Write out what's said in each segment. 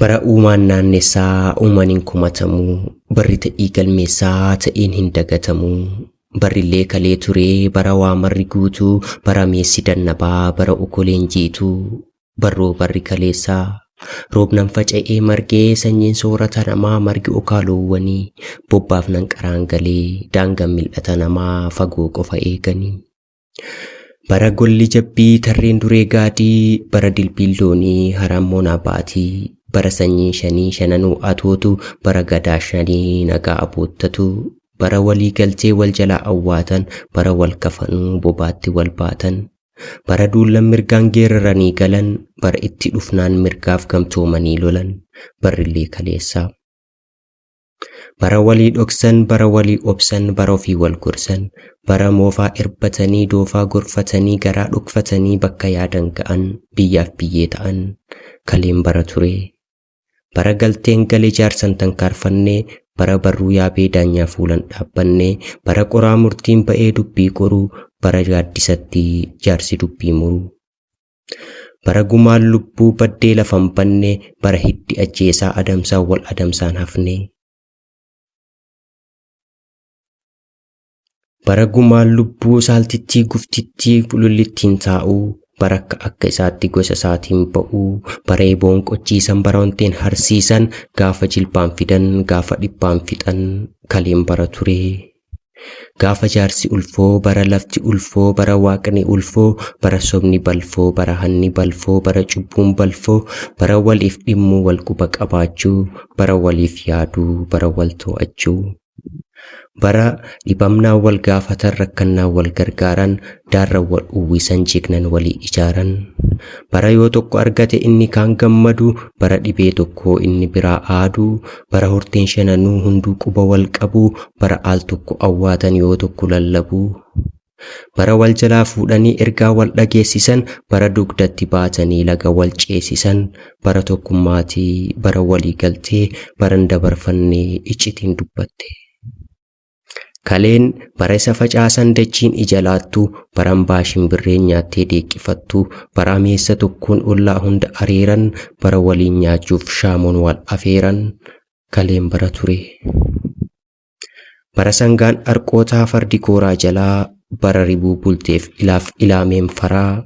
Bara uumaan naannessaa uumaniin kumatamuu, barri ta'ii galmeessaa ta'een hin dagatamuu. Barrillee kalee turee bara waa marri guutuu, bara meessi dannabaa bara okoleen jiituu. Barroo barri kaleessaa roobnan faca'ee margee sanyiin soorata namaa margi okaaloowwanii. Bobbaaf nan qaraan galee daangaan mil'ata namaa fagoo qofa eeganii. Bara golli jabbii tarreen duree gaadii, bara dilbiilloonii harammoon abaatii. Bara sanyiin shanii shananuu atootu, bara gadaa shanii nagaa aboottatu. Bara walii galtee wal jalaa awwaatan, bara wal kafanuu bobaatti wal baatan. Bara duullan mirgaan geeraranii galan, bara itti dhufnaan mirgaaf gamtoomanii lolan. Barrillee kaleessaa. Bara walii dhoksan, bara walii obsan, bara ofii wal gorsan. Bara moofaa irbatanii doofaa gorfatanii garaa dhokfatanii bakka yaadan ga'an, biyyaaf biyyee ta'an. Kaleen bara ture. Bara galteen galee jaarsan tankaarfannee, bara barruu yaabee daanyaa fuulan dhaabbannee. Bara qoraa murtiin ba'ee dubbii qoruu, bara gaaddisatti jaarsi dubbii muruu. Bara gumaan lubbuu baddee lafan bannee, bara hiddi ajjeesaa adamsaa wal adamsaan hafnee. Bara gumaan lubbuu saaltittii guftittii lulittiin taa'uu, bara akka isaatti gosa isaatiin ba'uu. Bara eeboon qochiisan, bara wanteen harsiisan, gaafa jilbaan fidan gaafa dhibbaan fixan. Kaleen bara turee. Gaafa jaarsi ulfoo, bara lafti ulfoo, bara waaqni ulfoo. Bara sobni balfoo, bara hanni balfoo, bara cubbuun balfoo. Bara waliif dhimmuu wal quba qabaachuu, bara waliif yaaduu, bara wal to'achuu. Bara dhibamnaa wal gaafatan rakkannaa wal gargaaran, daarra wal uwwisan jeegnan walii ijaaran. Bara yoo tokko argate inni kaan gammadu, bara dhibee tokko inni biraa aaduu. Bara horteen shananuu hunduu quba wal qabuu, bara aal tokko awwaatan yoo tokko lallabuu. Bara wal jalaa fuudhanii ergaa wal dhageessisan, bara dugdatti baatanii laga wal ceesisan. Bara tokkummaatii, bara walii galtee, baran dabarfannee iccitiin dubbatte. Kaleen bara isa facaasan dachiin ija laattu, baran baashimbirreen nyaattee deeqqifattu. Bara ameessa tokkoon ollaa hunda areeran, bara waliin nyaachuuf shaamoon wal afeeran. Kaleen bara ture. Bara sangaan arqootaa fardi kooraa jalaa, bara ribuu bulteef ilaameen faraa.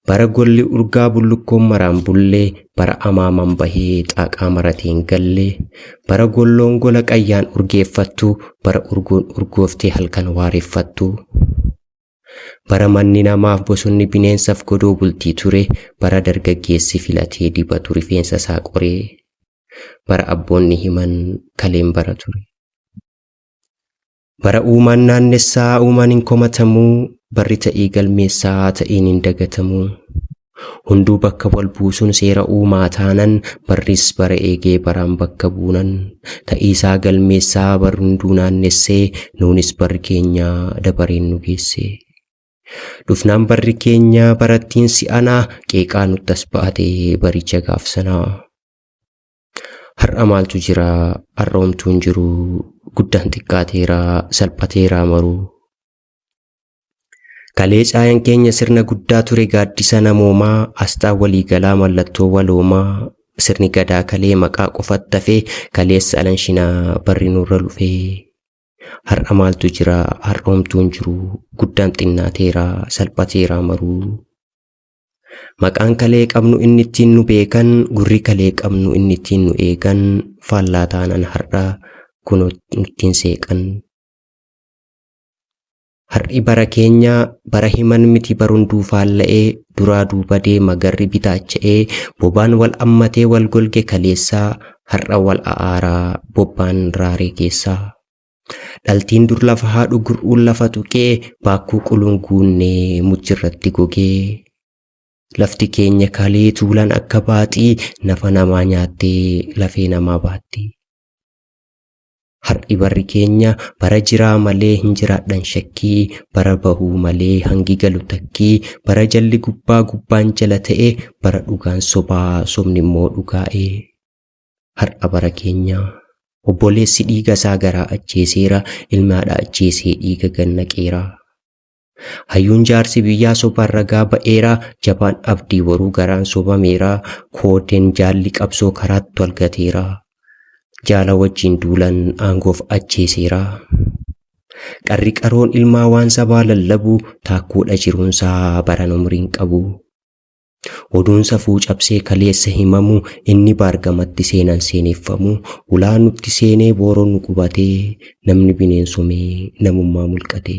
Bara golli urgaa bullukkoon maraan bullee, bara amaaman bahee xaaqaa marateen gallee. Bara golloon gola qayyaan urgeeffattu, bara urgoon urgooftee halkan waareeffattu. Bara manni namaaf bosonni bineensaaf godoo bultii ture, bara dargaggeessi filatee dibatu rifeensa isaa qoree. Bara abboonni himan kaleen bara ture. Bara uumaan naannessaa uumaan hin komatamuu, barri ta'ii galmeessaa ta'een hin dagatamuu. Hunduu bakka wal buusuun seera uumaa taanan, barris bara eegee baraan bakka buunan. Ta'iisaa galmeessaa barri hunduu naannessee, nuunis barri keenya dabareen nu geesse. Dhufnaan barri keenya barattiin si'anaa, qeeqaa nuttas baatee baricha gaafsanaa. Har'a maaltu jira, har'oomtuu hin jiru, guddaan xiqqaateeraa, salphateeraa maruu. Kalee caayaan keenya sirna guddaa ture gaaddisa namoomaa, asxaa waliigalaa mallattoo waloomaa. Sirni gadaa kalee maqaa qofatti hafee, kaleessa alanshinaa barri nurra lufee. Har'a maaltu jira, har'oomtuu hin jiru, guddaan xinnaateeraa, salphateeraa maruu. Maqaan kalee qabnu inni ittiin nu beekan, gurri kalee qabnu inni ittiin nu eegan. Faallaa taanan har'a kunoo ittiin seeqan. Har'i bara keenya bara himan miti barunduu faalla'ee, duraa duuba deema garri bitaacha'ee. Bobaan wal ammatee wal golge kaleessaa, har'a wal aaraa bobbaan raaree keessaa. Dhaltiin dur lafa haadhu gur'uun lafa tuqee, baakkuu quluun guunnee mujjirratti gogee. Lafti keenya kalee tuulan akka baaxii, nafa namaa nyaattee lafee namaa baatti. Har'i barri keenya bara jiraa malee hin jiraadhan shakkii, bara bahuu malee hangi galu takkii. Bara jalli gubbaa gubbaan jala ta'e, bara dhugaan sobaa sobni immoo dhugaa'e. Har'a bara keenya obboleessi dhiiga isaa garaa ajjeeseera, ilmaadha ajjeesee dhiiga gannaqeera. Hayyuun jaarsi biyyaa sobaan ragaa ba'eera, jabaan abdii waruu garaan sobameera, koodeen jaalli qabsoo karaatti walgateera, jaala wajjin duulan aangoof ajjeeseera. Qarri qaroon ilmaa waan sabaa lallabu, taakkuudha jiruunsaa baran umriin qabu. Oduun safuu cabsee kaleessa himamu, inni baargamatti seenan seeneffamu, ulaan nutti seenee booroon nu qubatee, namni bineensomee namummaa mulqate.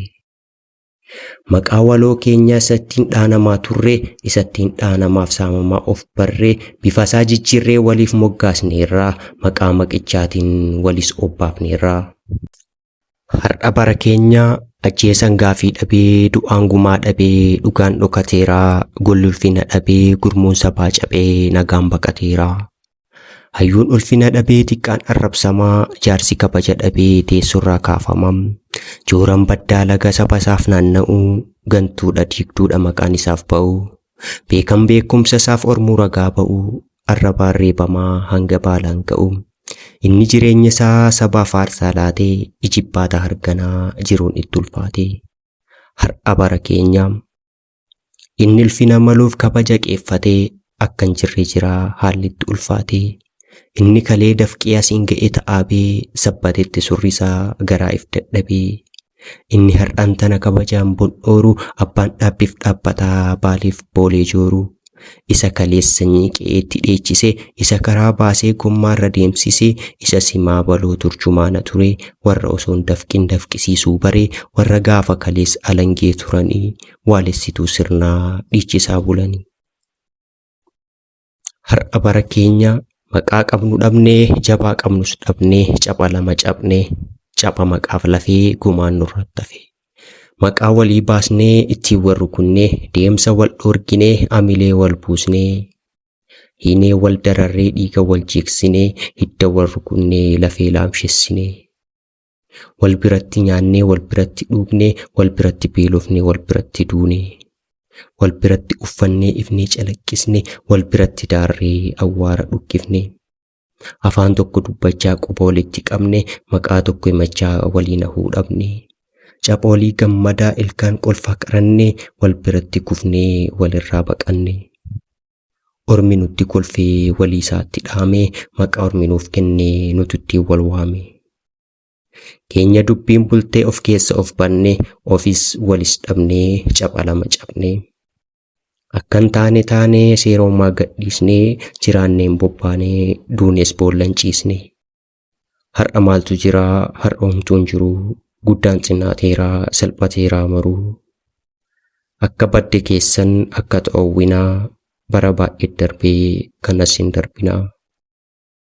Maqaa waloo keenyaa isattiin dhaanamaa turre, isattiin dhaanamaaf saamamaa of barree, bifasaa jijjiirree waliif moggaasneerraa, maqaa maqichaatiin walis obbaafneerraa. Har'a bara keenyaa ajjeesan gaafii dhabee, du'aan gumaa dhabee, dhugaan dhokateeraa, golli ulfina dhabee, gurmuun sabaa cabee, nagaan baqateeraa. Hayyuun ulfina dhabee, xiqqaan arrabsamaa, jaarsi kabaja dhabee, teessorraa kaafamam. Jooran baddaa laga sabasaaf naanna'u, gantuudha diigduudha maqaan isaaf ba'u. Beekan beekumsa isaaf ormuu ragaa ba'u, arrabaan reebamaa hanga baalaan ga'u. Inni jireenya isaa sabaaf aarsaa laatee, ijibbaata harganaa jiruun itti ulfaate. Har'a bara keenyaa inni ulfina maluuf kabaja qeeffatee, akkan jirre jiraa haalli itti ulfaate. Inni kalee dafqee asiin ga'ee ta'aabee, sabbatetti surrisaa garaa if dadhabee. Inni har'aan tana kabajaan bondhooru, abbaan dhaabbiif dhaabbataa baaliif boolee jooru. Isa kaleessanyii qe'eetti dheechise, isa karaa baasee gommaarra deemsise, isa simaa baloo turjumaana ture, warra osoon dafqin dafqisiisuu bare, warra gaafa kalees alangee turanii, waalessituu sirnaa dhiichisaa bulanii. Har'a bara keenya maqaa qabnu dhabnee, jabaa qabnus dhabnee, capha lama cabnee, capha maqaaf lafee gumaan nurratti hafe. Maqaa walii baasnee, ittiin wal rukunnee, deemsa wal dhoorginee, amilee wal buusnee, hiinee wal dararree, dhiiga wal jiiksinee, hidda wal rukunnee, lafee laamshessinee. Wal biratti nyaannee, wal biratti dhugnee, wal biratti beelofnee, wal biratti duunee. Wal biratti uffannee ifnee calaqqisnee, wal biratti daarree awwaara dhukkifnee. Afaan tokko dubbachaa quba walitti qabnee, maqaa tokko himachaa waliin hahuu dhabnee. Caphoolii gammadaa ilkaan qolfa qarannee, wal biratti kufnee walirraa baqannee. Ormi nutti kolfee walii isaatti dhaamee, maqaa ormi nuuf kennee nututti wal waame. Keenya dubbiin bultee of keessa of bannee, ofis walis dhabnee, capha lama cabnee. Akkan taanee seeroomaa gadhiisnee, jiraanneen bobbaanee, duunees boollan ciisnee. Har'a maaltu jiraa, har'a homtuun jiruu, guddaan xinnaateeraa, salphateeraa maruu. Akka badde keessan akka ta'owwinaa, bara baay'ee darbee kanas hin darbinaa.